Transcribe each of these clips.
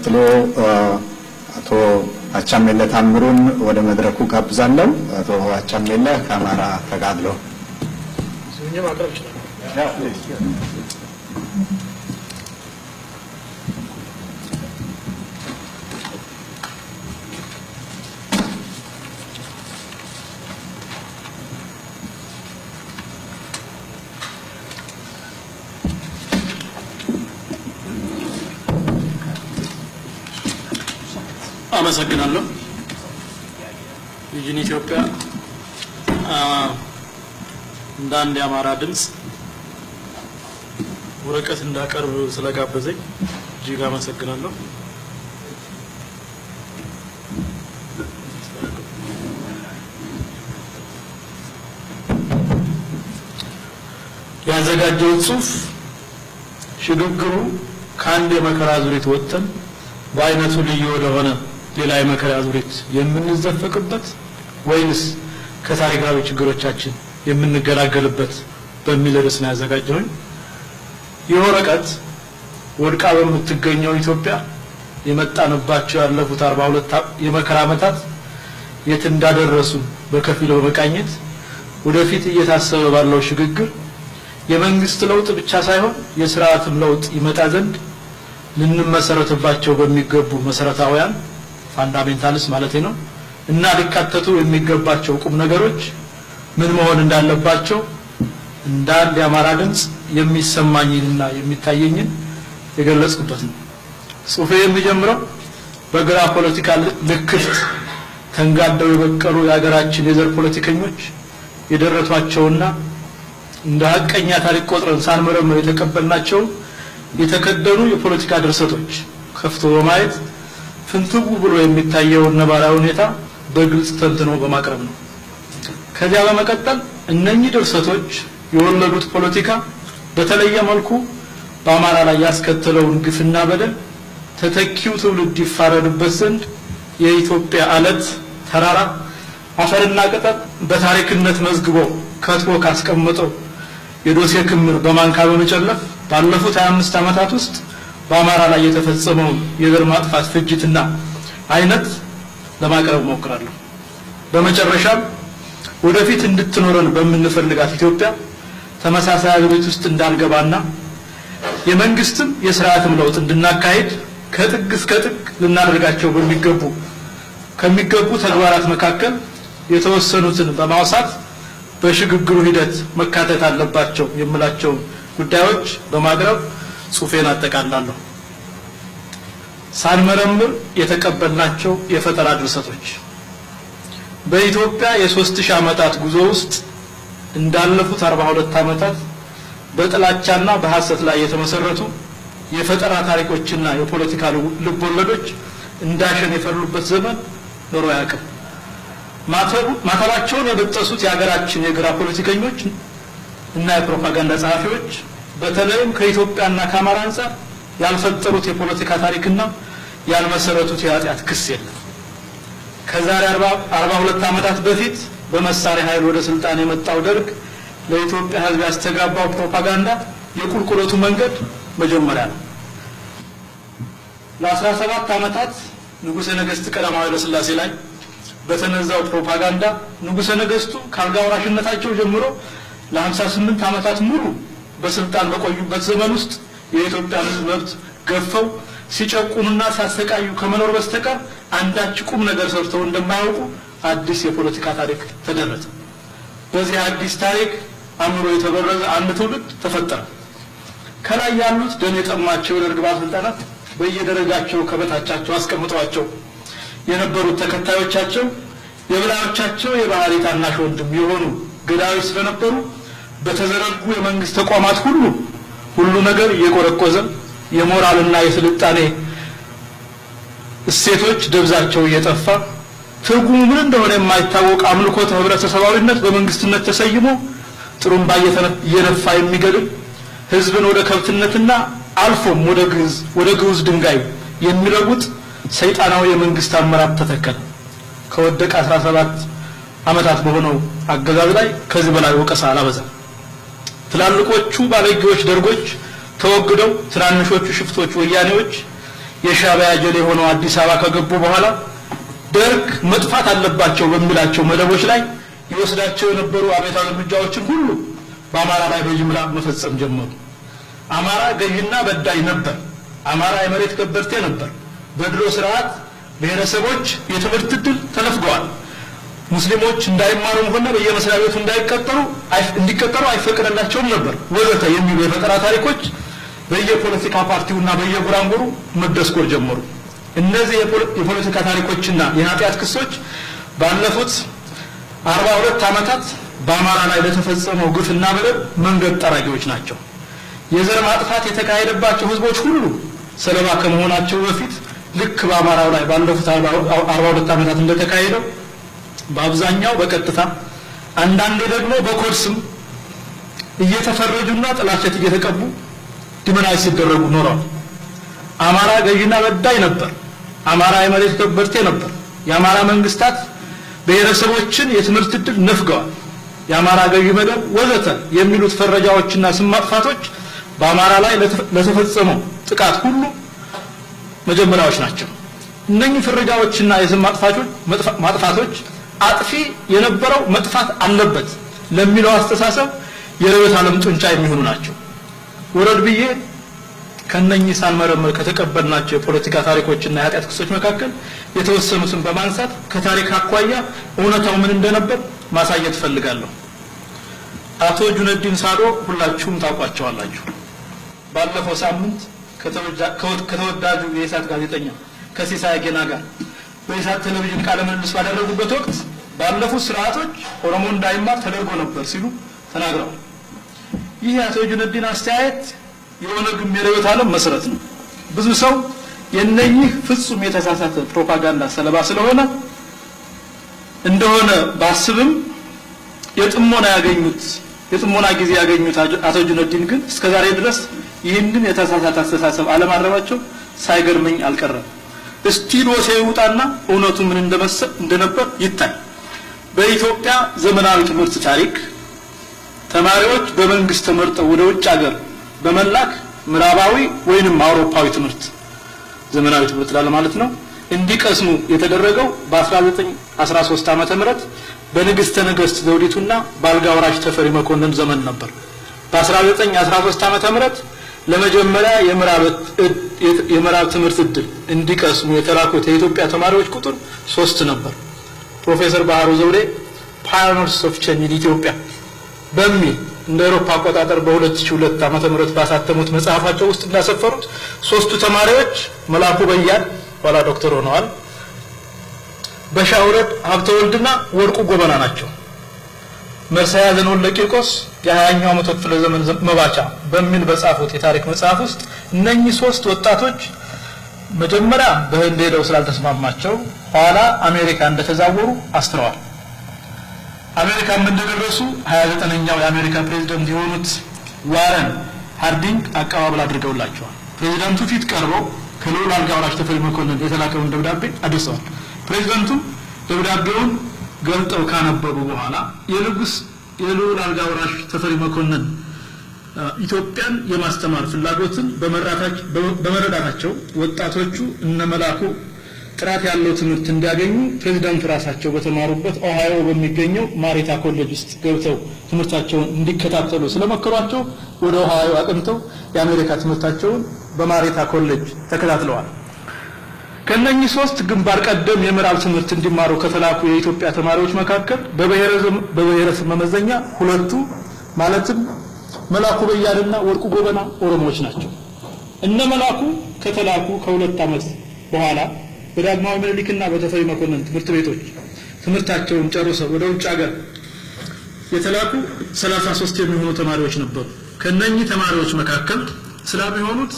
ቀጥሎ አቶ አቻሜለ ታምሩን ወደ መድረኩ ጋብዛለሁ። አቶ አቻሜለ ከአማራ ተጋድሎ ስንኝ ማቅረብ ይችላል። አመሰግናለሁ። ቪዥን ኢትዮጵያ እንዳንድ የአማራ ድምጽ ወረቀት እንዳቀርብ ስለጋበዘኝ እጅግ አመሰግናለሁ። ያዘጋጀው ጽሑፍ ሽግግሩ ከአንድ የመከራ ዙሪት ወጥተን በአይነቱ ልዩ ወደሆነ ሌላ የመከራ ዙሪት የምንዘፈቅበት ወይንስ ከታሪካዊ ችግሮቻችን የምንገላገልበት በሚል ርዕስ ነው ያዘጋጀሁኝ። የወረቀት ወድቃ በምትገኘው ኢትዮጵያ የመጣንባቸው ያለፉት 42 የመከራ ዓመታት የት እንዳደረሱ በከፊል በመቃኘት ወደፊት እየታሰበ ባለው ሽግግር የመንግስት ለውጥ ብቻ ሳይሆን የሥርዓትም ለውጥ ይመጣ ዘንድ ልንመሰረትባቸው በሚገቡ መሰረታዊያን ፋንዳሜንታልስ ማለት ነው እና ሊካተቱ የሚገባቸው ቁም ነገሮች ምን መሆን እንዳለባቸው እንዳንድ የአማራ ድምጽ የሚሰማኝና የሚታየኝን የገለጽኩበት ነው። ጽሑፌ የሚጀምረው በግራ ፖለቲካ ልክፍት ተንጋደው የበቀሉ የሀገራችን የዘር ፖለቲከኞች የደረቷቸውና እንደ ሐቀኛ ታሪክ ቆጥረን ሳንመረምር የተቀበልናቸው የተከደኑ የፖለቲካ ድርሰቶች ከፍቶ በማየት ፍንትው ብሎ የሚታየው ነባራዊ ሁኔታ በግልጽ ተንትኖ በማቅረብ ነው። ከዚያ በመቀጠል እነኚህ ድርሰቶች የወለዱት ፖለቲካ በተለየ መልኩ በአማራ ላይ ያስከተለውን ግፍና በደል ተተኪው ትውልድ ይፋረድበት ዘንድ የኢትዮጵያ አለት ተራራ አፈርና ቅጠል በታሪክነት መዝግቦ ከትቦ ካስቀመጠው የዶሴ ክምር በማንካ በመጨለፍ ባለፉት 25 ዓመታት ውስጥ በአማራ ላይ የተፈጸመው የዘር ማጥፋት ፍጅትና አይነት ለማቅረብ ሞክራለሁ። በመጨረሻም ወደፊት እንድትኖረን በመንፈልጋት ኢትዮጵያ ተመሳሳይ አገሮች ውስጥ እንዳልገባና የመንግስትም የሥርዓትም ለውጥ እንድናካሄድ ከጥግ እስከ ጥግ ልናደርጋቸው ከሚገቡ ተግባራት መካከል የተወሰኑትን በማውሳት በሽግግሩ ሂደት መካተት አለባቸው የምላቸው ጉዳዮች በማቅረብ ጽሑፌን አጠቃላለሁ። ሳንመረምር የተቀበልናቸው የፈጠራ ድርሰቶች በኢትዮጵያ የ3000 ዓመታት ጉዞ ውስጥ እንዳለፉት 42 ዓመታት በጥላቻና በሐሰት ላይ የተመሰረቱ የፈጠራ ታሪኮችና የፖለቲካ ልቦለዶች እንዳሸን የፈሉበት ዘመን ኖሮ ያውቅም። ማተባቸውን የበጠሱት የሀገራችን የግራ ፖለቲከኞች እና የፕሮፓጋንዳ ጸሐፊዎች በተለይም ከኢትዮጵያና ከአማራ አንፃር ያልፈጠሩት የፖለቲካ ታሪክና ያልመሰረቱት የኃጢአት ክስ የለም። ከዛሬ 42 ዓመታት በፊት በመሳሪያ ኃይል ወደ ስልጣን የመጣው ደርግ ለኢትዮጵያ ሕዝብ ያስተጋባው ፕሮፓጋንዳ የቁልቁለቱ መንገድ መጀመሪያ ነው። ለ17 ዓመታት ንጉሠ ነገሥት ቀዳማዊ ኃይለ ሥላሴ ላይ በተነዛው ፕሮፓጋንዳ ንጉሠ ነገሥቱ ካልጋ ወራሽነታቸው ጀምሮ ለ58 ዓመታት ሙሉ በስልጣን በቆዩበት ዘመን ውስጥ የኢትዮጵያን ሕዝብ መብት ገፈው ሲጨቁኑና ሲያሰቃዩ ከመኖር በስተቀር አንዳች ቁም ነገር ሰርተው እንደማያውቁ አዲስ የፖለቲካ ታሪክ ተደረሰ። በዚህ አዲስ ታሪክ አምሮ የተበረዘ አንድ ትውልድ ተፈጠረ። ከላይ ያሉት ደም የጠማቸው የደርግ ባለስልጣናት በየደረጃቸው ከበታቻቸው አስቀምጠዋቸው የነበሩት ተከታዮቻቸው የብላዮቻቸው የባህሪ ታናሽ ወንድም የሆኑ ገዳዮች ስለነበሩ በተዘረጉ የመንግስት ተቋማት ሁሉ ነገር እየቆረቆዘ የሞራልና የስልጣኔ እሴቶች ደብዛቸው እየጠፋ ትርጉሙ ምን እንደሆነ የማይታወቅ አምልኮተ ህብረተሰባዊነት በመንግስትነት ተሰይሞ ጥሩምባ እየነፋ የሚገድል ህዝብን ወደ ከብትነትና አልፎም ወደ ግዑዝ ድንጋይ የሚለውጥ ሰይጣናዊ የመንግስት አመራር ተተከለ። ከወደቀ 17 ዓመታት በሆነው አገዛዝ ላይ ከዚህ በላይ ወቀሳ አላበዛም። ትላልቆቹ ባለጌዎች ደርጎች ተወግደው ትናንሾቹ ሽፍቶች ወያኔዎች የሻዕቢያ ጀሌ ሆነው አዲስ አበባ ከገቡ በኋላ ደርግ መጥፋት አለባቸው በሚላቸው መደቦች ላይ ይወስዳቸው የነበሩ አብዮታዊ እርምጃዎችን ሁሉ በአማራ ላይ በጅምላ መፈጸም ጀመሩ። አማራ ገዥና በዳይ ነበር። አማራ የመሬት ከበርቴ ነበር። በድሮ ስርዓት ብሔረሰቦች የትምህርት ዕድል ተነፍገዋል። ሙስሊሞች እንዳይማሩም ሆነ በየመስሪያ ቤቱ እንዲቀጠሩ አይፈቀድላቸውም ነበር ወዘተ የሚሉ የፈጠራ ታሪኮች በየፖለቲካ ፓርቲውና በየጉራንጉሩ መደስኮር ጀመሩ። እነዚህ የፖለቲካ ታሪኮችና የኃጢአት ክሶች ባለፉት 42 ዓመታት በአማራ ላይ ለተፈጸመው ግፍና በደል መንገድ ጠራጊዎች ናቸው። የዘር ማጥፋት የተካሄደባቸው ህዝቦች ሁሉ ሰለባ ከመሆናቸው በፊት ልክ በአማራው ላይ ባለፉት 42 ዓመታት እንደተካሄደው በአብዛኛው በቀጥታ አንዳንዴ ደግሞ በኮድ ስም እየተፈረጁና ጥላሸት እየተቀቡ ዲሞናይዝ ሲደረጉ ኖረዋል። አማራ ገዥና በዳይ ነበር። አማራ የመሬት ከበርቴ ነበር። የአማራ መንግስታት ብሔረሰቦችን የትምህርት ዕድል ነፍገዋል። የአማራ ገዥ መደብ ወዘተ የሚሉት ፈረጃዎችና ስም ማጥፋቶች በአማራ ላይ ለተፈጸመው ጥቃት ሁሉ መጀመሪያዎች ናቸው። እነኚህ ፈረጃዎችና የስም ማጥፋቶች አጥፊ የነበረው መጥፋት አለበት ለሚለው አስተሳሰብ የርዕዮተ ዓለም ጡንቻ የሚሆኑ ናቸው። ወረድ ብዬ ከነኚህ ሳንመረምር ከተቀበልናቸው የፖለቲካ ታሪኮችና የኃጢአት ክሶች መካከል የተወሰኑትን በማንሳት ከታሪክ አኳያ እውነታው ምን እንደነበር ማሳየት ፈልጋለሁ። አቶ ጁነዲን ሳዶ ሁላችሁም ታውቋቸዋላችሁ። ባለፈው ሳምንት ከተወዳጁ የኢሳት ጋዜጠኛ ከሲሳይ ጌና ጋር በኢሳት ቴሌቪዥን ቃለ ምልልስ ባደረጉበት ወቅት ባለፉት ስርዓቶች ኦሮሞ እንዳይማር ተደርጎ ነበር ሲሉ ተናግረዋል። ይህ አቶ ጁነዲን አስተያየት የኦነግም የርዕዮተ ዓለም መሰረት ነው። ብዙ ሰው የነኚህ ፍጹም የተሳሳተ ፕሮፓጋንዳ ሰለባ ስለሆነ እንደሆነ ባስብም የጥሞና ጊዜ ያገኙት አቶ ጁነዲን ግን እስከዛሬ ድረስ ይህንን የተሳሳተ አስተሳሰብ አለማረማቸው ሳይገርመኝ አልቀረም። እስቲ ዶሴ ይውጣና እውነቱ ምን እንደነበር ይታይ። በኢትዮጵያ ዘመናዊ ትምህርት ታሪክ ተማሪዎች በመንግስት ተመርጠው ወደ ውጭ ሀገር በመላክ ምዕራባዊ ወይንም አውሮፓዊ ትምህርት ዘመናዊ ትምህርት ማለት ነው እንዲቀስሙ የተደረገው በ1913 ዓመተ ምህረት በንግስተ ነገስት ዘውዲቱና በአልጋ ወራሽ ተፈሪ መኮንን ዘመን ነበር። በ1913 ዓመተ ምህረት ለመጀመሪያ የምዕራብ ትምህርት ዕድል እንዲቀስሙ የተላኩት የኢትዮጵያ ተማሪዎች ቁጥር 3 ነበር። ፕሮፌሰር ባህሩ ዘውዴ ፓዮኒርስ ኦፍ ቼንጅ ኢን ኢትዮጵያ በሚል እንደ አውሮፓ አቆጣጠር በ2002 ዓመተ ምህረት ባሳተሙት መጽሐፋቸው ውስጥ እንዳሰፈሩት 3ቱ ተማሪዎች መላኩ በያን ኋላ ዶክተር ሆነዋል፣ በሻውረድ ሀብተወልድና ወርቁ ጎበና ናቸው። መርሳያ ዘንወልደ ቂርቆስ የ20ኛው መቶ ክፍለ ዘመን መባቻ በሚል በጻፉት የታሪክ መጽሐፍ ውስጥ እነኚህ 3 ወጣቶች መጀመሪያ በህንድ ሄደው ስላልተስማማቸው ኋላ አሜሪካ እንደተዛወሩ አስተዋል። አሜሪካ እንደደረሱ 29ኛው የአሜሪካ ፕሬዝዳንት የሆኑት ዋረን ሃርዲንግ አቀባበል አድርገውላቸዋል። ፕሬዝዳንቱ ፊት ቀርበው ከልዑል አልጋ ወራሽ ተፈሪ መኮንን የተላከውን ደብዳቤ አድርሰዋል። ፕሬዝዳንቱ ደብዳቤውን ገልጠው ካነበቡ በኋላ የልዑል አልጋ ወራሽ ተፈሪ መኮንን ኢትዮጵያን የማስተማር ፍላጎትን በመረዳታቸው ወጣቶቹ እነመላኩ ጥራት ያለው ትምህርት እንዲያገኙ ፕሬዝዳንቱ ራሳቸው በተማሩበት ኦሃዮ በሚገኘው ማሪታ ኮሌጅ ውስጥ ገብተው ትምህርታቸውን እንዲከታተሉ ስለመከሯቸው ወደ ኦሃዮ አቅንተው የአሜሪካ ትምህርታቸውን በማሪታ ኮሌጅ ተከታትለዋል። ከነኚህ 3 ግንባር ቀደም የምዕራብ ትምህርት እንዲማሩ ከተላኩ የኢትዮጵያ ተማሪዎች መካከል በብሔረሰብ መመዘኛ 2ቱ ማለትም መላኩ በያንና ወርቁ ጎበና ኦሮሞዎች ናቸው። እነ መላኩ ከተላኩ ከ2 ዓመት በኋላ በዳግማዊ ምኒልክና በተፈሪ መኮንን ትምህርት ቤቶች ትምህርታቸውን ጨርሰው ወደ ውጭ ሀገር የተላኩ 33 የሚሆኑ ተማሪዎች ነበሩ። ከነኚህ ተማሪዎች መካከል እስላም የሆኑት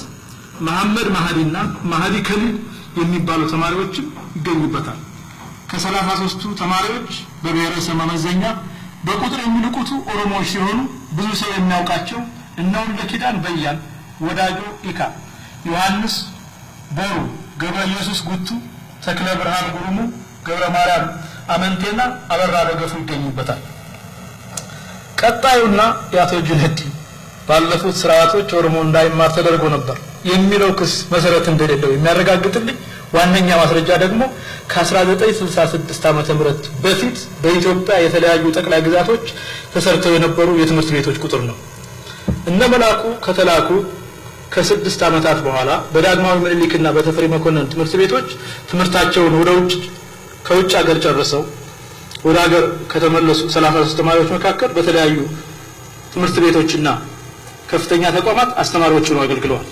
መሐመድ ማህዲና ማህዲ ከሊል የሚባሉ ተማሪዎችም ይገኙበታል። ከ33ቱ ተማሪዎች በብሔረሰብ መመዘኛ በቁጥር የሚልቁቱ ኦሮሞዎች ሲሆኑ ብዙ ሰው የሚያውቃቸው እነ ወልደ ኪዳን በያን፣ ወዳጆ ኢካ፣ ዮሐንስ ቦሩ፣ ገብረ ኢየሱስ ጉቱ፣ ተክለ ብርሃን ጉሩሙ፣ ገብረ ማርያም አመንቴና አበራ ደገፉ ይገኙበታል። ቀጣዩና የአቶ ጁነዲን ባለፉት ስርዓቶች ኦሮሞ እንዳይማር ተደርጎ ነበር የሚለው ክስ መሰረት እንደሌለው የሚያረጋግጥልኝ ዋነኛ ማስረጃ ደግሞ ከ1966 ዓመተ ምህረት በፊት በኢትዮጵያ የተለያዩ ጠቅላይ ግዛቶች ተሰርተው የነበሩ የትምህርት ቤቶች ቁጥር ነው። እነ መላኩ ከተላኩ ከ6 ዓመታት በኋላ በዳግማዊ ምኒልክና በተፈሪ መኮንን ትምህርት ቤቶች ትምህርታቸውን ከውጭ ሀገር ጨርሰው ወደ ሀገር ከተመለሱ 33 ተማሪዎች መካከል በተለያዩ ትምህርት ቤቶችና ከፍተኛ ተቋማት አስተማሪዎች ሆነው አገልግለዋል።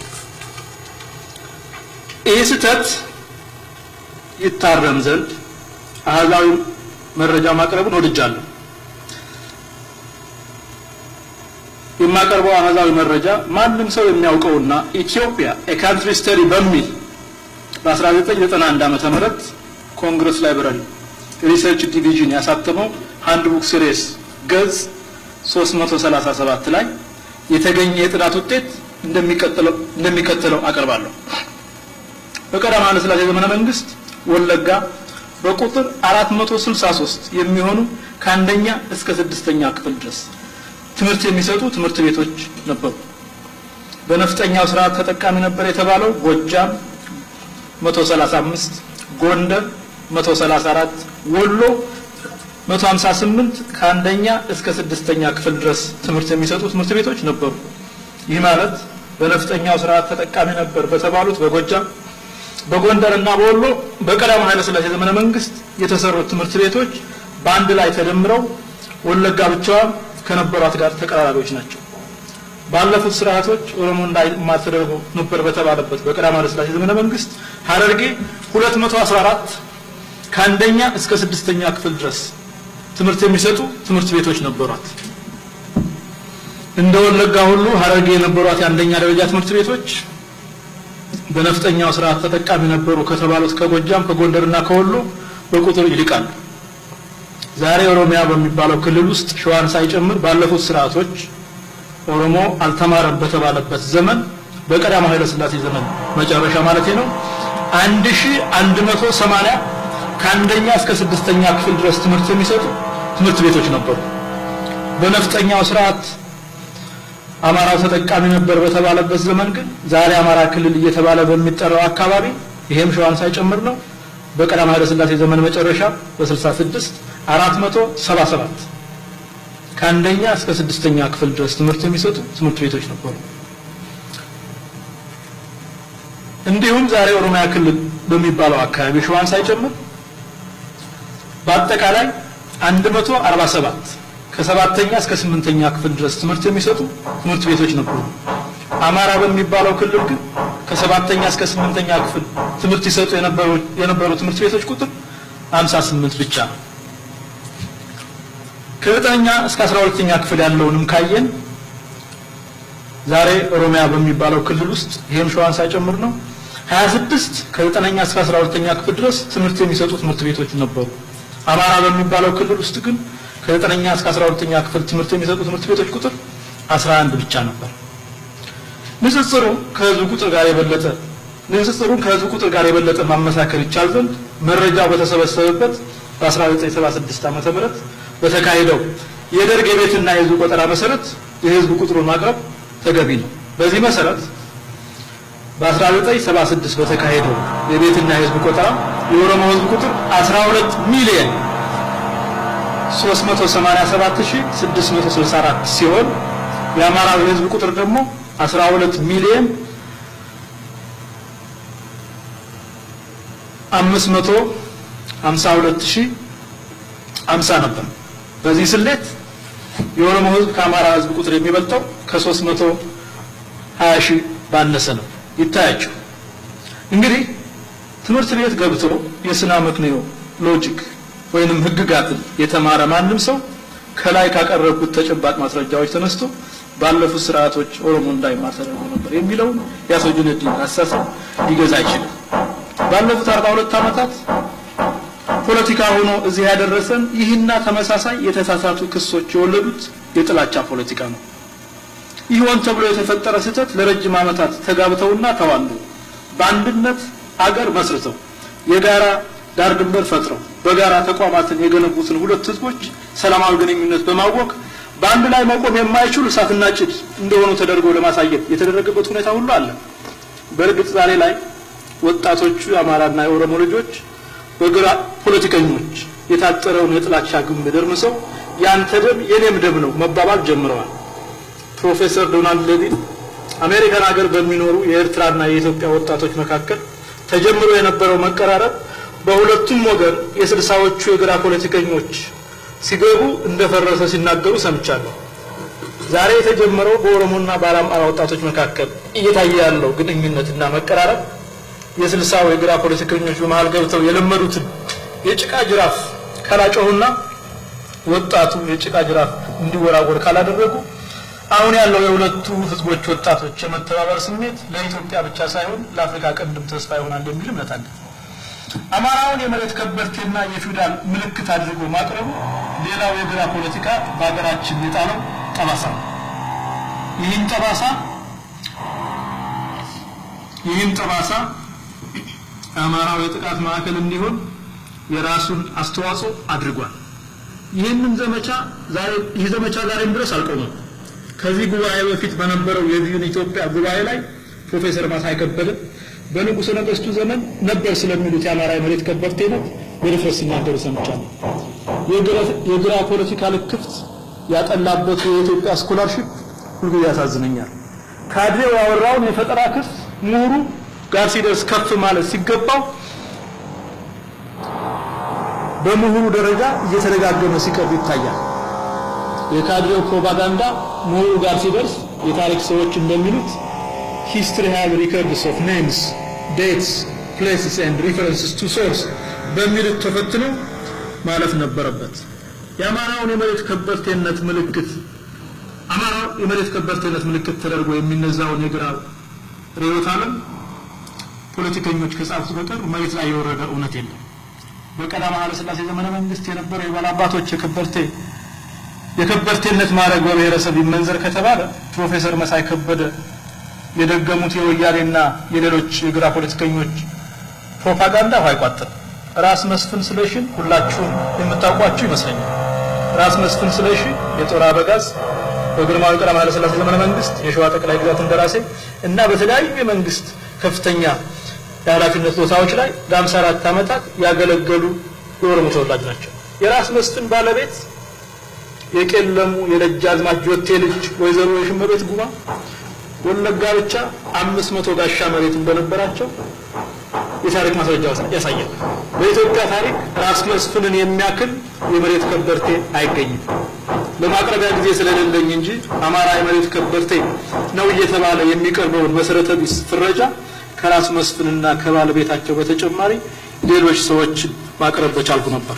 ይህ ስህተት ይታረም ዘንድ አሃዛዊ መረጃ ማቅረብን ወድጃለሁ። የማቀርበው አሃዛዊ መረጃ ማንም ሰው የሚያውቀውና ኢትዮጵያ ካንትሪ ስተዲ በሚል በ1991 ዓመተ ምህረት ኮንግረስ ላይብራሪ ሪሰርች ዲቪዥን ያሳተመው ሃንድቡክ ሲሪየስ ገጽ 337 ላይ የተገኘ የጥናት ውጤት እንደሚከተለው አቀርባለሁ። በቀዳማዊ ኃይለ ሥላሴ ዘመነ መንግስት ወለጋ በቁጥር 463 የሚሆኑ ከአንደኛ እስከ 6ኛ ክፍል ድረስ ትምህርት የሚሰጡ ትምህርት ቤቶች ነበሩ። በነፍጠኛው ስርዓት ተጠቃሚ ነበር የተባለው ጎጃም 135፣ ጎንደር 134፣ ወሎ 158 ከአንደኛ እስከ 6ኛ ክፍል ድረስ ትምህርት የሚሰጡ ትምህርት ቤቶች ነበሩ። ይህ ማለት በነፍጠኛው ስርዓት ተጠቃሚ ነበር በተባሉት በጎጃም በጎንደርና በወሎ በቀዳማዊ ኃይለ ሥላሴ ዘመነ መንግስት የተሰሩት ትምህርት ቤቶች በአንድ ላይ ተደምረው ወለጋ ብቻዋን ከነበሯት ጋር ተቀራራቢዎች ናቸው። ባለፉት ስርዓቶች ኦሮሞ እንዳይማር ተደርጎ ነበር በተባለበት በቀዳማዊ ኃይለ ሥላሴ ዘመነ መንግስት ሐረርጌ 214 ከአንደኛ እስከ 6ኛ ክፍል ድረስ ትምህርት የሚሰጡ ትምህርት ቤቶች ነበሯት። እንደ ወለጋ ሁሉ ሐረርጌ የነበሯት የአንደኛ ደረጃ ትምህርት ቤቶች በነፍጠኛው ስርዓት ተጠቃሚ ነበሩ ከተባሉት ከጎጃም ከጎንደርና ከወሎ በቁጥር ይልቃሉ። ዛሬ ኦሮሚያ በሚባለው ክልል ውስጥ ሸዋን ሳይጨምር ባለፉት ስርዓቶች ኦሮሞ አልተማረም በተባለበት ዘመን በቀዳማዊ ኃይለ ሥላሴ ዘመን መጨረሻ ማለት ነው 1180 ከአንደኛ እስከ 6ኛ ክፍል ድረስ ትምህርት የሚሰጡ ትምህርት ቤቶች ነበሩ። በነፍጠኛው ስርዓት አማራው ተጠቃሚ ነበር በተባለበት ዘመን ግን ዛሬ አማራ ክልል እየተባለ በሚጠራው አካባቢ ይሄም ሸዋን ሳይጨምር ነው በቀዳማዊ ኃይለ ሥላሴ ዘመን መጨረሻ በ66 477 ከአንደኛ እስከ 6ኛ ክፍል ድረስ ትምህርት የሚሰጡ ትምህርት ቤቶች ነበሩ። እንዲሁም ዛሬ ኦሮሚያ ክልል በሚባለው አካባቢ ሸዋን ሳይጨምር በአጠቃላይ 147 ከ7ኛ እስከ 8ኛ ክፍል ድረስ ትምህርት የሚሰጡ ትምህርት ቤቶች ነበሩ። አማራ በሚባለው ክልል ግን ከ7ኛ እስከ 8ኛ ክፍል ትምህርት ይሰጡ የነበሩ ትምህርት ቤቶች ቁጥር 58 ብቻ ነው። ከ9ኛ እስከ 12ኛ ክፍል ያለውንም ካየን ዛሬ ኦሮሚያ በሚባለው ክልል ውስጥ ይሄም ሸዋን ሳይጨምር ነው 26 ከ9ኛ እስከ 12ኛ ክፍል ድረስ ትምህርት የሚሰጡ ትምህርት ቤቶች ነበሩ። አማራ በሚባለው ክልል ውስጥ ግን ከ9ኛ እስከ 12ኛ ክፍል ትምህርት የሚሰጡ ትምህርት ቤቶች ቁጥር 11 ብቻ ነበር። ንጽጽሩን ከህዝብ ቁጥር ጋር የበለጠ ማመሳከር ይቻል ዘንድ መረጃው በተሰበሰበበት በ1976 ዓመተ ምህረት በተካሄደው የደርግ የቤትና የህዝብ ቆጠራ መሰረት የህዝብ ቁጥሩን ማቅረብ ተገቢ ነው። በዚህ መሰረት በ1976 በተካሄደው የቤትና የህዝብ ቆጠራ የኦሮሞ ህዝብ ቁጥር 12 ሚሊዮን 387664 ሲሆን የአማራ ህዝብ ቁጥር ደግሞ 12 ሚሊዮን 552050 ነበር። በዚህ ስሌት የኦሮሞ ህዝብ ከአማራ ህዝብ ቁጥር የሚበልጠው ከ320,000 ባነሰ ነው። ይታያችሁ እንግዲህ ትምህርት ቤት ገብቶ የስነ ምክንያት ሎጂክ ወይንም ህግጋትን የተማረ ማንም ሰው ከላይ ካቀረብኩት ተጨባጭ ማስረጃዎች ተነስቶ ባለፉት ስርዓቶች ኦሮሞ እንዳይማር ተደርጎ ነበር የሚለው ያሰው ጁነዲን አሳሰብ ሊገዛ አይችልም። ባለፉት 42 ዓመታት ፖለቲካ ሆኖ እዚህ ያደረሰን ይህና ተመሳሳይ የተሳሳቱ ክሶች የወለዱት የጥላቻ ፖለቲካ ነው። ይሁን ተብሎ የተፈጠረ ስህተት ለረጅም ዓመታት ተጋብተውና ተዋልደው በአንድነት አገር መስርተው የጋራ ዳር ድንበር ፈጥረው በጋራ ተቋማትን የገነቡትን ሁለት ህዝቦች ሰላማዊ ግንኙነት በማወቅ በአንድ ላይ መቆም የማይችሉ እሳትና ጭድ እንደሆኑ ተደርጎ ለማሳየት የተደረገበት ሁኔታ ሁሉ አለ። በእርግጥ ዛሬ ላይ ወጣቶቹ የአማራና የኦሮሞ ልጆች በግራ ፖለቲከኞች የታጠረውን የጥላቻ ግንብ ደርምሰው ያንተ ደም የኔም ደም ነው መባባል ጀምረዋል። ፕሮፌሰር ዶናልድ ሌቪን አሜሪካን ሀገር በሚኖሩ የኤርትራና የኢትዮጵያ ወጣቶች መካከል ተጀምሮ የነበረው መቀራረብ በሁለቱም ወገን የ60ዎቹ የግራ ፖለቲከኞች ሲገቡ እንደፈረሰ ሲናገሩ ሰምቻለሁ። ዛሬ የተጀመረው በኦሮሞና በአማራ ወጣቶች መካከል እየታየ ያለው ግንኙነትና መቀራረብ የ60ው የግራ ፖለቲከኞች በመሃል ገብተው የለመዱትን የጭቃ ጅራፍ ካላጮሁና ወጣቱ የጭቃ ጅራፍ እንዲወራወር ካላደረጉ አሁን ያለው የሁለቱ ህዝቦች ወጣቶች የመተባበር ስሜት ለኢትዮጵያ ብቻ ሳይሆን ለአፍሪካ ቀንድም ተስፋ ይሆናል የሚል እምነት አለ። አማራውን የመሬት ከበርቴና የፊውዳል ምልክት አድርጎ ማቅረቡ ሌላው የግራ ፖለቲካ በሀገራችን የጣለው ጠባሳ ነው። ይህም ጠባሳ አማራው የጥቃት ማዕከል እንዲሆን የራሱን አስተዋጽኦ አድርጓል። ይህንን ዘመቻ ዛሬም ድረስ አልቆመም። ከዚህ ጉባኤ በፊት በነበረው የቪዩን ኢትዮጵያ ጉባኤ ላይ ፕሮፌሰር መሳይ ከበደ በንጉሠ ነገሥቱ ዘመን ነበር ስለሚሉት የአማራ የመሬት ከበርቴነት በድፍረት ሲናገሩ ሰምቻለሁ። የግራ ፖለቲካ ልክፍት ያጠላበት የኢትዮጵያ ስኮላርሺፕ ሁልጊዜ ያሳዝነኛል። ካድሬው ያወራውን የፈጠራ ክስ ምሁሩ ጋር ሲደርስ ከፍ ማለት ሲገባው በምሁሩ ደረጃ እየተደጋገመ ሲቀርብ ይታያል። የካድሬው ፕሮፓጋንዳ ምሁሩ ጋር ሲደርስ የታሪክ ሰዎች እንደሚሉት history have records of names, dates, places and references to source በሚሉት ተፈትኖ ማለፍ ነበረበት። የአማራውን የመሬት ከበርቴነት ምልክት ተደርጎ የሚነዛውን የግራ ርዕዮተ ዓለም ፖለቲከኞች ከጻፉት በቀር መሬት ላይ የወረደ እውነት የለም። በቀዳማዊ ኃይለ ሥላሴ ዘመነ መንግስት የነበረው የባላባቶች የከበርቴነት ማዕረግ በብሔረሰብ ይመንዘር ከተባለ ፕሮፌሰር መሳይ ከበደ የደገሙት የወያኔና የሌሎች የግራ ፖለቲከኞች ፕሮፓጋንዳ አይቋጥም። ራስ መስፍን ስለሺን ሁላችሁም የምታውቋቸው ይመስለኛል። ራስ መስፍን ስለሺ የጦር አበጋዝ በግርማዊ ቀዳማዊ ኃይለ ሥላሴ ዘመነ መንግስት የሸዋ ጠቅላይ ግዛት እንደራሴ እና በተለያዩ የመንግስት ከፍተኛ የኃላፊነት ቦታዎች ላይ ለ54 ዓመታት ያገለገሉ የኦሮሞ ተወላጅ ናቸው። የራስ መስፍን ባለቤት የቄለሙ የደጃዝማች ጆቴ ልጅ ወይዘሮ የሽመቤት ጉማ ወለጋ ብቻ 500 ጋሻ መሬት እንደነበራቸው የታሪክ ማስረጃው ያሳያል። በኢትዮጵያ ታሪክ ራስ መስፍንን የሚያክል የመሬት ከበርቴ አይገኝም። ለማቅረቢያ ጊዜ ስለሌለኝ እንጂ አማራ የመሬት ከበርቴ ነው እየተባለ የሚቀርበውን መሰረተ ቢስ ፍረጃ ከራስ መስፍንና ከባለቤታቸው በተጨማሪ ሌሎች ሰዎች ማቅረብ በቻልኩ ነበር።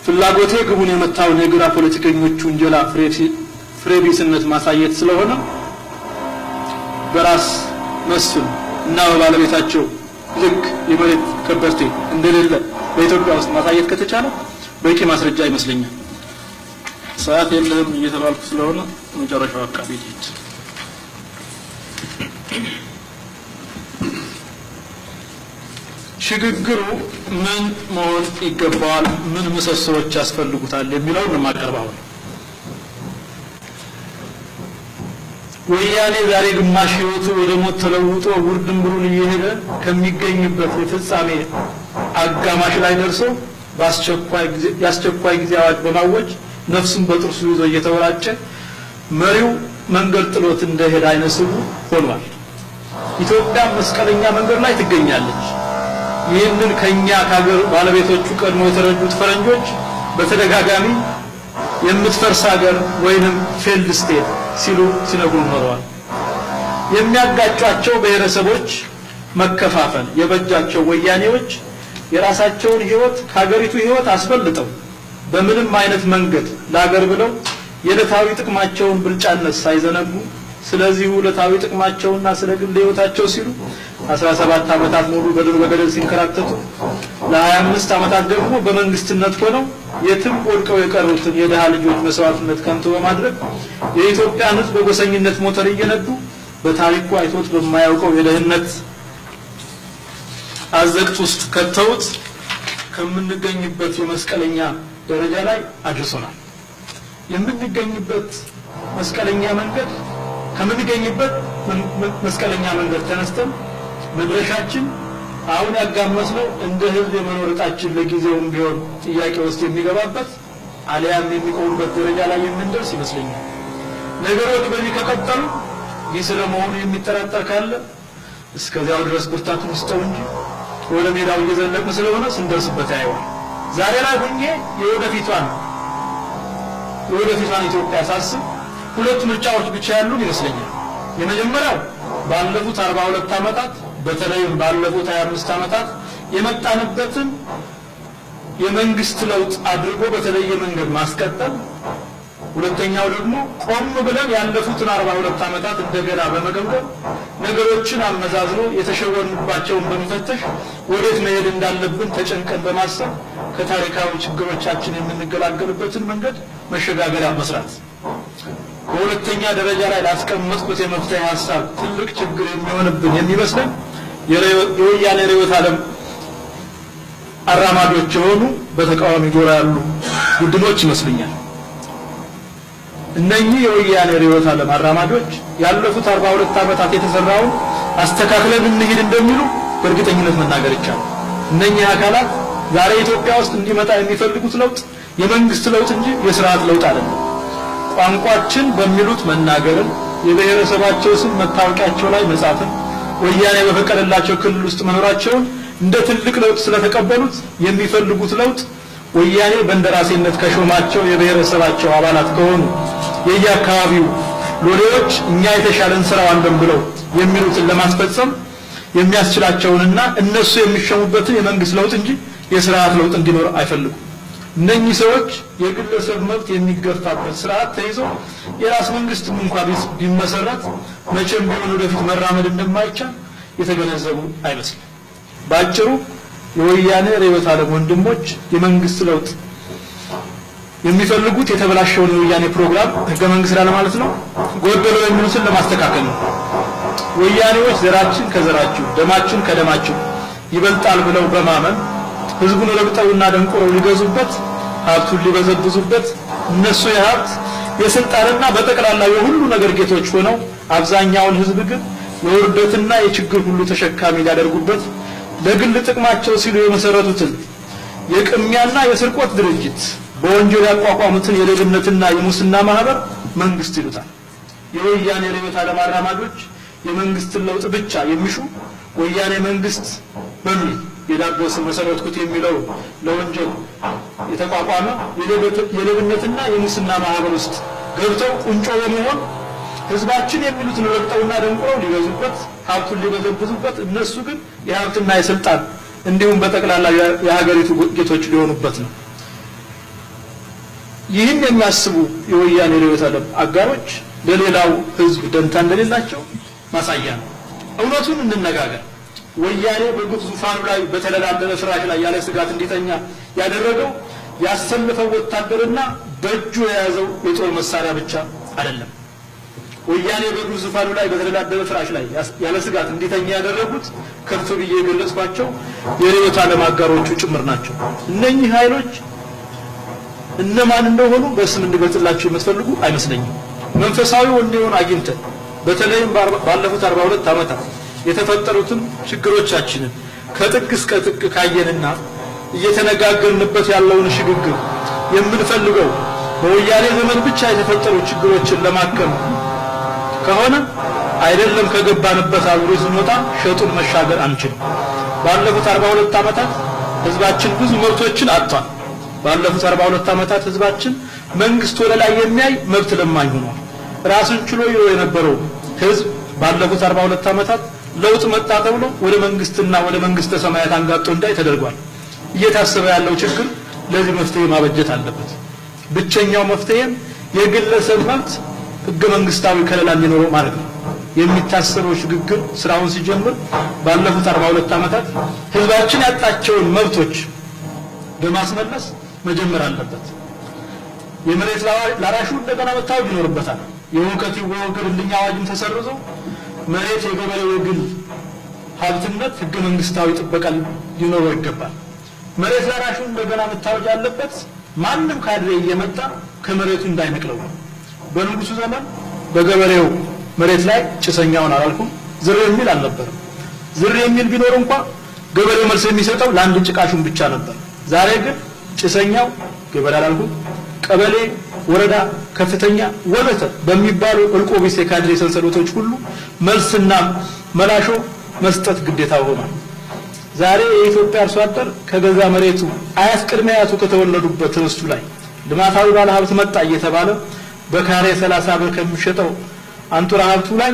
ፍላጎቴ ግቡን የመታውን የግራ ፖለቲከኞቹ እንጀላ ፍሬቢስነት ማሳየት ስለሆነ በራስ መስፍን እና በባለቤታቸው ልክ የመሬት ከበርቴ እንደሌለ በኢትዮጵያ ውስጥ ማሳየት ከተቻለ በቂ ማስረጃ ይመስለኛል። ሰዓት የለህም እየተባልኩ ስለሆነ መጨረሻው አካባቢ ልሂድ። ሽግግሩ ምን መሆን ይገባዋል፣ ምን ምሰሶዎች ያስፈልጉታል የሚለውን ለማቀርባው ወያኔ ዛሬ ግማሽ ህይወቱ ወደ ሞት ተለውጦ ውርድንብሩን እየሄደ ከሚገኝበት የፍጻሜ አጋማሽ ላይ ደርሶ ያስቸኳይ ጊዜ አዋጅ በማወጅ ነፍሱን በጥርሱ ይዞ እየተወራጨ መሪው መንገድ ጥሎት እንደሄደ አይነስቡ ሆኗል። ኢትዮጵያ መስቀለኛ መንገድ ላይ ትገኛለች። ይህንን ከኛ ከሀገር ባለቤቶቹ ቀድሞ የተረዱት ፈረንጆች በተደጋጋሚ የምትፈርስ ሀገር ወይንም ፌልድ ስቴት ሲሉ ሲነግሩ ኖረዋል። የሚያጋጯቸው ብሔረሰቦች መከፋፈል የበጃቸው ወያኔዎች የራሳቸውን ህይወት ከሀገሪቱ ህይወት አስፈልጠው በምንም አይነት መንገድ ለሀገር ብለው የዕለታዊ ጥቅማቸውን ብልጫነት ሳይዘነጉ ስለዚህ ዕለታዊ ጥቅማቸውና ስለ ግል ህይወታቸው ሲሉ 17 ዓመታት ሙሉ በዱር በገደል ሲንከራተቱ ለ25 ዓመታት ደግሞ በመንግስትነት ሆነው የትም ወድቀው የቀሩትን የደሃ ልጆች መስዋዕትነት ከንቱ በማድረግ የኢትዮጵያን ህዝብ በጎሰኝነት ሞተር እየነዱ በታሪኩ አይቶት በማያውቀው የደህንነት አዘቅት ውስጥ ከተውት ከምንገኝበት የመስቀለኛ ደረጃ ላይ አድርሶናል። የምንገኝበት መስቀለኛ መንገድ ከምንገኝበት መስቀለኛ መንገድ ተነስተን መድረሻችን አሁን ያጋመስነው እንደ ህዝብ የመኖር ዕጣችን ለጊዜውም ቢሆን ጥያቄ ውስጥ የሚገባበት አሊያም የሚቆምበት ደረጃ ላይ የምንደርስ ይመስለኛል። ነገሮች በዚህ ከቀጠሉ ይህ ስለመሆኑ የሚጠራጠር ካለ እስከዚያው ድረስ ብርታቱን ይስጠው እንጂ ወደ ሜዳው እየዘለቅን ስለሆነ ስንደርስበት አይሆን። ዛሬ ላይ ሆኜ የወደፊቷን ኢትዮጵያ ሳስብ ሁለት ምርጫዎች ብቻ ያሉን ይመስለኛል። የመጀመሪያው ባለፉት 42 ዓመታት በተለይም ባለፉት 25 ዓመታት የመጣንበትን የመንግስት ለውጥ አድርጎ በተለየ መንገድ ማስቀጠል፣ ሁለተኛው ደግሞ ቆም ብለን ያለፉትን 42 ዓመታት እንደገና በመገምገም ነገሮችን አመዛዝኖ የተሸወኑባቸውን በመፈተሽ ወዴት መሄድ እንዳለብን ተጨንቀን በማሰብ ከታሪካዊ ችግሮቻችን የምንገላገልበትን መንገድ መሸጋገሪያ መስራት። በሁለተኛ ደረጃ ላይ ላስቀመጥኩት የመፍትሄ ሐሳብ ትልቅ ችግር የሚሆንብን የሚመስለን የወያኔ ርዕዮተ ዓለም አራማጆች የሆኑ በተቃዋሚ ጎራ ያሉ ቡድኖች ይመስልኛል። እነኚህ የወያኔ ርዕዮተ ዓለም አራማጆች ያለፉት 42 ዓመታት የተሰራውን አስተካክለን እንሂድ እንደሚሉ በእርግጠኝነት መናገር ይቻላል። እነኚህ አካላት ዛሬ ኢትዮጵያ ውስጥ እንዲመጣ የሚፈልጉት ለውጥ የመንግስት ለውጥ እንጂ የስርዓት ለውጥ አይደለም። ቋንቋችን በሚሉት መናገርን፣ የብሔረሰባቸው ስም መታወቂያቸው ላይ መጻፍን፣ ወያኔ በፈቀደላቸው ክልል ውስጥ መኖራቸውን እንደ ትልቅ ለውጥ ስለተቀበሉት የሚፈልጉት ለውጥ ወያኔ በእንደራሴነት ከሾማቸው የብሔረሰባቸው አባላት ከሆኑ የየአካባቢው ሎሌዎች እኛ የተሻለን ስራዋለን ብለው የሚሉትን ለማስፈጸም የሚያስችላቸውንና እነሱ የሚሸሙበትን የመንግስት ለውጥ እንጂ የስርዓት ለውጥ እንዲኖር አይፈልጉም። እነኚህ ሰዎች የግለሰብ መብት የሚገፋበት ስርዓት ተይዞ የራስ መንግስት እንኳን ቢመሰረት መቼም ቢሆን ወደፊት መራመድ እንደማይቻል የተገነዘቡ አይመስልም። ባጭሩ የወያኔ ርዕዮተ ዓለም ወንድሞች የመንግስት ለውጥ የሚፈልጉት የተበላሸውን የወያኔ ፕሮግራም ህገ መንግስት ማለት ነው ጎደሎ የሚሉትን ለማስተካከል ነው። ወያኔዎች ዘራችን ከዘራችሁ ደማችን ከደማችሁ ይበልጣል ብለው በማመን ህዝቡን ረግጠውና ደንቆረው ሊገዙበት፣ ሀብቱን ሊበዘብዙበት፣ እነሱ የሀብት የስልጣንና በጠቅላላ የሁሉ ነገር ጌቶች ሆነው አብዛኛውን ህዝብ ግን የውርደትና የችግር ሁሉ ተሸካሚ ሊያደርጉበት ለግል ጥቅማቸው ሲሉ የመሰረቱትን የቅሚያና የስርቆት ድርጅት በወንጀል ያቋቋሙትን የሌብነትና የሙስና ማህበር መንግስት ይሉታል። የወያኔ ርዕዮተ ዓለም አራማጆች የመንግስትን ለውጥ ብቻ የሚሹ ወያኔ መንግስት በሚል የዳጎስ መሰረትኩት የሚለው ለወንጀል የተቋቋመ የሌብነትና የሙስና ማህበር ውስጥ ገብተው ቁንጮ በመሆን ህዝባችን የሚሉትን ረግጠውና ደንቆረው ሊገዙበት፣ ሀብቱን ሊበዘብዙበት፣ እነሱ ግን የሀብትና የስልጣን እንዲሁም በጠቅላላ የሀገሪቱ ጌቶች ሊሆኑበት ነው። ይህን የሚያስቡ የወያኔ ርዕዮተ ዓለም አጋሮች ለሌላው ህዝብ ደንታ እንደሌላቸው ማሳያ ነው። እውነቱን እንነጋገር። ወያኔ በግፍ ዙፋኑ ላይ በተደላደለ ፍራሽ ላይ ያለ ስጋት እንዲተኛ ያደረገው ያሰለፈው ወታደርና በእጁ የያዘው የጦር መሳሪያ ብቻ አይደለም። ወያኔ በግፍ ዙፋኑ ላይ በተደላደለ ፍራሽ ላይ ያለ ስጋት እንዲተኛ ያደረጉት ከፍ ብዬ የገለጽኳቸው የርዕዮተ ዓለም አጋሮቹ ጭምር ናቸው። እነኚህ ኃይሎች እነማን እንደሆኑ በስም እንድገልጽላችሁ የምትፈልጉ አይመስለኝም። መንፈሳዊ ወኔውን አግኝተን በተለይም ባለፉት 42 ዓመታት የተፈጠሩትን ችግሮቻችንን ከጥግ እስከ ጥግ ካየንና እየተነጋገርንበት ያለውን ሽግግር የምንፈልገው በወያኔ ዘመን ብቻ የተፈጠሩ ችግሮችን ለማከም ከሆነ አይደለም ከገባንበት አብሮ ስንወጣ ሸጡን መሻገር አንችልም። ባለፉት 42 ዓመታት ህዝባችን ብዙ መብቶችን አጥቷል። ባለፉት 42 ዓመታት ህዝባችን መንግስት ወደ ላይ የሚያይ መብት ለማኝ ሆኗል። ራሱን ችሎ ይኖር የነበረው ህዝብ ባለፉት 42 ዓመታት ለውጥ መጣ ተብሎ ወደ መንግስትና ወደ መንግስተ ሰማያት አንጋጦ እንዳይ ተደርጓል። እየታሰበ ያለው ችግር ለዚህ መፍትሄ ማበጀት አለበት። ብቸኛው መፍትሄም የግለሰብ መብት ህገ መንግስታዊ ከለላ እንዲኖረው ማለት ነው። የሚታሰበው ሽግግር ስራውን ሲጀምር ባለፉት 42 ዓመታት ህዝባችን ያጣቸውን መብቶች በማስመለስ መጀመር አለበት። የመሬት ላራሹ እንደገና መታወጅ ይኖርበታል። የወንከት ወገድልኛ አዋጅም ተሰርዞ መሬት የገበሬው የግል ሀብትነት ህገ መንግስታዊ ጥበቃ ሊኖረው ይገባል። መሬት ላራሹ እንደገና መታወጅ ያለበት ማንም ካድሬ እየመጣ ከመሬቱ እንዳይነቅለው። በንጉሱ ዘመን በገበሬው መሬት ላይ ጭሰኛውን አላልኩም ዝር የሚል አልነበረም። ዝር የሚል ቢኖር እንኳን ገበሬው መልስ የሚሰጠው ለአንድ ጭቃሹን ብቻ ነበር። ዛሬ ግን ጭሰኛው ገበሬ አላልኩም ቀበሌ፣ ወረዳ፣ ከፍተኛ ወዘተ በሚባሉ እልቆ ቢስ የካድሬ ሰንሰለቶች ሁሉ መልስና መላሾ መስጠት ግዴታ ሆኗል። ዛሬ የኢትዮጵያ አርሶ አደር ከገዛ መሬቱ አያት ቅድመ አያቱ ከተወለዱበት ርስቱ ላይ ልማታዊ ባለ ሀብት መጣ እየተባለ በካሬ 30 ብር ከሚሸጠው አንጡራ ሀብቱ ላይ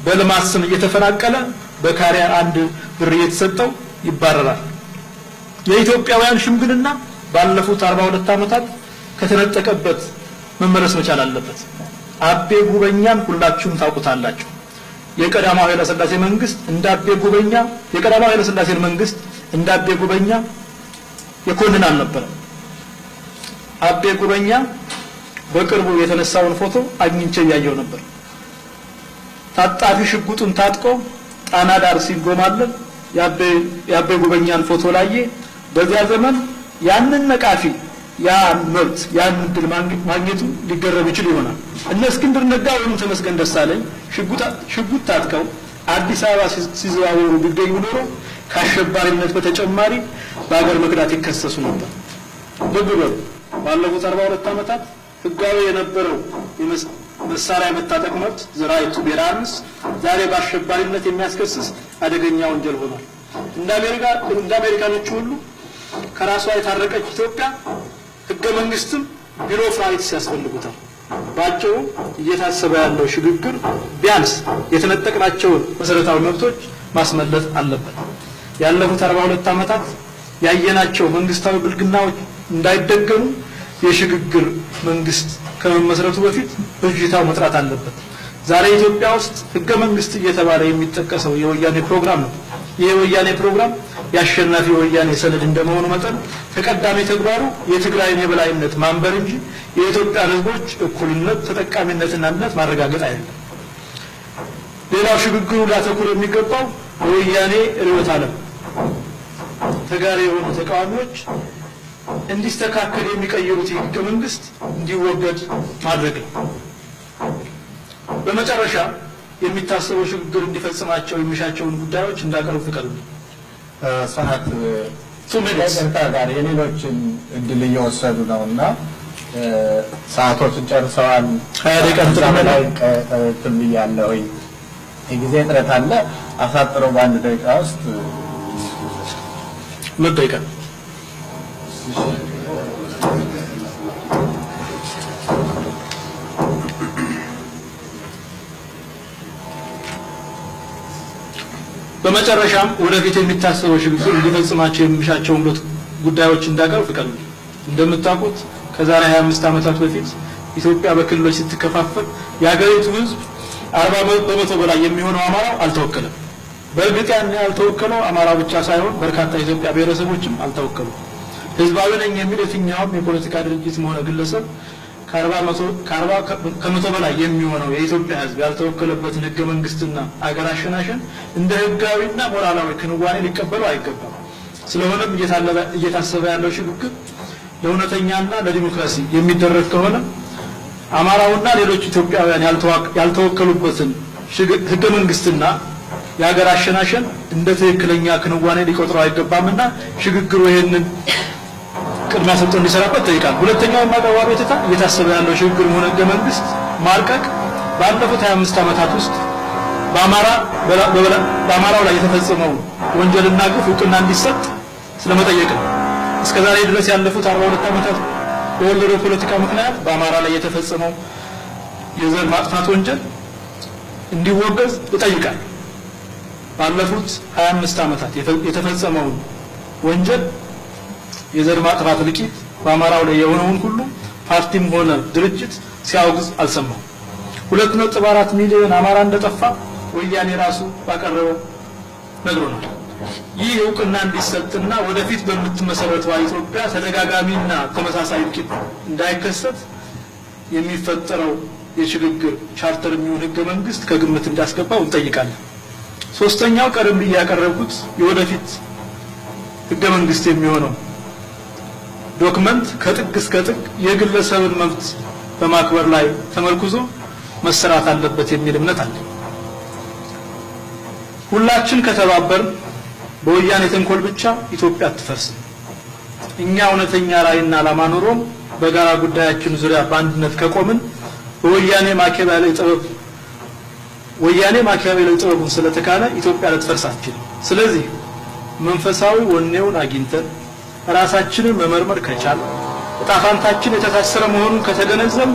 በልማት ስም እየተፈናቀለ በካሬ 1 ብር እየተሰጠው ይባረራል። የኢትዮጵያውያን ሽምግልና ባለፉት 42 ዓመታት ከተነጠቀበት መመለስ መቻል አለበት። አቤ ጉበኛን ሁላችሁም ታውቁታላችሁ። የቀዳማዊ ኃይለ ሥላሴ መንግስት እንዳቤ ጉበኛ የቀዳማዊ ኃይለ ሥላሴ መንግስት እንዳቤ ጉበኛ የኮንን አልነበረም። አቤ ጉበኛ በቅርቡ የተነሳውን ፎቶ አግኝቼ ያየው ነበር። ታጣፊ ሽጉጡን ታጥቆ ጣና ዳር ሲጎማለን የአቤ ጉበኛን ፎቶ ላየ በዚያ ዘመን ያንን ነቃፊ ያን መብት ያን ድል ማግኘቱ ሊገረም ይችል ይሆናል። እነ እስክንድር ነጋ ወይም ተመስገን ደሳለኝ ሽጉጥ ታጥቀው አዲስ አበባ ሲዘዋወሩ ቢገኙ ኖሮ ከአሸባሪነት በተጨማሪ በአገር መክዳት ይከሰሱ ነበር። ልብ በሉ፣ ባለፉት 42 ዓመታት ህጋዊ የነበረው መሳሪያ መታጠቅ መብት ዘራይቱ ቢራንስ ዛሬ በአሸባሪነት የሚያስከስስ አደገኛ ወንጀል ሆኗል። እንደ አሜሪካኖቹ ሁሉ ከራሷ የታረቀች ኢትዮጵያ ህገ መንግስትም ቢሮ ኦፍ ራይትስ ያስፈልጉታል። ባጭሩ እየታሰበ ያለው ሽግግር ቢያንስ የተነጠቅናቸውን መሰረታዊ መብቶች ማስመለስ አለበት። ያለፉት 42 ዓመታት ያየናቸው መንግስታዊ ብልግናዎች እንዳይደገሙ የሽግግር መንግስት ከመመስረቱ በፊት ብዥታው መጥራት አለበት። ዛሬ ኢትዮጵያ ውስጥ ህገ መንግስት እየተባለ የሚጠቀሰው የወያኔ ፕሮግራም ነው። ይህ የወያኔ ፕሮግራም ያሸናፊ ወያኔ ሰነድ እንደመሆኑ መጠን ተቀዳሚ ተግባሩ የትግራይን የበላይነት ማንበር እንጂ የኢትዮጵያ ህዝቦች እኩልነት፣ ተጠቃሚነትና አንድነት ማረጋገጥ አይደለም። ሌላው ሽግግሩ ሊያተኩር የሚገባው በወያኔ ርዕዮተ ዓለም ተጋሪ የሆኑ ተቃዋሚዎች እንዲስተካከል የሚቀይሩት ህገ መንግስት እንዲወገድ ማድረግ ነው። በመጨረሻ የሚታሰበው ሽግግር እንዲፈጽማቸው የሚሻቸውን ጉዳዮች እንዳቀርብ ፍቀዱ። ሰዓት ከእርታ ጋር የሌሎችን እድል እየወሰዱ ነውና ሰዓቶችን ጨርሰዋል። 20 ደቂቃ ብያለሁ። የጊዜ እጥረት አለ። አሳጥረው በአንድ ደቂቃ ውስጥ 2 ደቂቃ በመጨረሻም ወደፊት የሚታሰበው ሽግግር እንዲፈጽማቸው የሚሻቸውን ጉዳዮች እንዳቀርብ ፍቀዱ። እንደምታውቁት ከዛሬ 25 ዓመታት በፊት ኢትዮጵያ በክልሎች ስትከፋፈል የሀገሪቱ ህዝብ 40 በመቶ በላይ የሚሆነው አማራው አልተወከለም። በእርግጥ ያን ያልተወከለው አማራ ብቻ ሳይሆን በርካታ የኢትዮጵያ ብሔረሰቦችም አልተወከሉም። ህዝባዊ ነኝ የሚል የትኛውም የፖለቲካ ድርጅትም ሆነ ግለሰብ ከ40 ከመቶ በላይ የሚሆነው የኢትዮጵያ ህዝብ ያልተወከለበትን ህገ መንግስትና አገር አሸናሸን እንደ ህጋዊና ሞራላዊ ክንዋኔ ሊቀበሉ አይገባም። ስለሆነም እየታሰበ ያለው ሽግግር ለእውነተኛና ለዲሞክራሲ የሚደረግ ከሆነ አማራውና ሌሎች ኢትዮጵያውያን ያልተወከሉበትን ህገ መንግስትና የአገር አሸናሸን እንደ ትክክለኛ ክንዋኔ ሊቆጥረው አይገባምና ሽግግሩ ይሄንን ቅድሚያ ሰጥቶ እንዲሰራበት ጠይቃል። ሁለተኛው ማቀርቢያ ቤተታ እየታሰበ ያለው ሽግግር ሆነ ህገ መንግስት ማርቀቅ ባለፉት 25 ዓመታት ውስጥ በአማራው ላይ የተፈጸመው ወንጀልና ግፍ እውቅና እንዲሰጥ ስለመጠየቅ ነው። እስከዛሬ ድረስ ያለፉት 42 ዓመታት በወለደው ፖለቲካ ምክንያት በአማራ ላይ የተፈጸመው የዘር ማጥፋት ወንጀል እንዲወገዝ ይጠይቃል። ባለፉት 25 ዓመታት የተፈጸመው ወንጀል የዘር ማጥፋት ልቂት በአማራው ላይ የሆነውን ሁሉ ፓርቲም ሆነ ድርጅት ሲያወግዝ አልሰማም። 2.4 ሚሊዮን አማራ እንደጠፋ ወያኔ ራሱ ባቀረበው ነግሮናል። ይህ እውቅና እንዲሰጥና ወደፊት በምትመሰረተው ኢትዮጵያ ተደጋጋሚና ተመሳሳይ ልቂት እንዳይከሰት የሚፈጠረው የሽግግር ቻርተር የሚሆን ህገ መንግስት ከግምት እንዳስገባው እንጠይቃለን። ሶስተኛው ቀደም ብዬ ያቀረብኩት የወደፊት ህገ መንግስት የሚሆነው ዶክመንት ከጥግ እስከ ጥግ የግለሰብን መብት በማክበር ላይ ተመርኩዞ መሰራት አለበት የሚል እምነት አለ። ሁላችን ከተባበር በወያኔ ተንኮል ብቻ ኢትዮጵያ አትፈርስም። እኛ እውነተኛ ራዕይና ዓላማ ኖሮን በጋራ ጉዳያችን ዙሪያ በአንድነት ከቆምን በወያኔ ማኪያቬላዊ ጥበቡን ስለተካነ ኢትዮጵያ ልትፈርስ አትችልም። ስለዚህ መንፈሳዊ ወኔውን አግኝተን ራሳችንን መመርመር ከቻል ዕጣ ፈንታችን የተሳሰረ መሆኑን ከተገነዘብ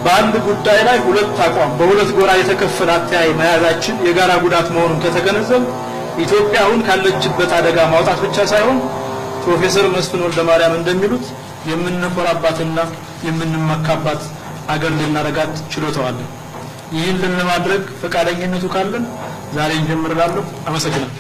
በአንድ ጉዳይ ላይ ሁለት አቋም በሁለት ጎራ የተከፈለ አተያይ መያዛችን የጋራ ጉዳት መሆኑን ከተገነዘብ ኢትዮጵያ አሁን ካለችበት አደጋ ማውጣት ብቻ ሳይሆን ፕሮፌሰር መስፍን ወልደማርያም እንደሚሉት የምንኮራባትና የምንመካባት አገር ልናረጋት ችሎታዋለን። ይህን ለማድረግ ፈቃደኝነቱ ካለን ዛሬ እንጀምራለን። አመሰግናለሁ።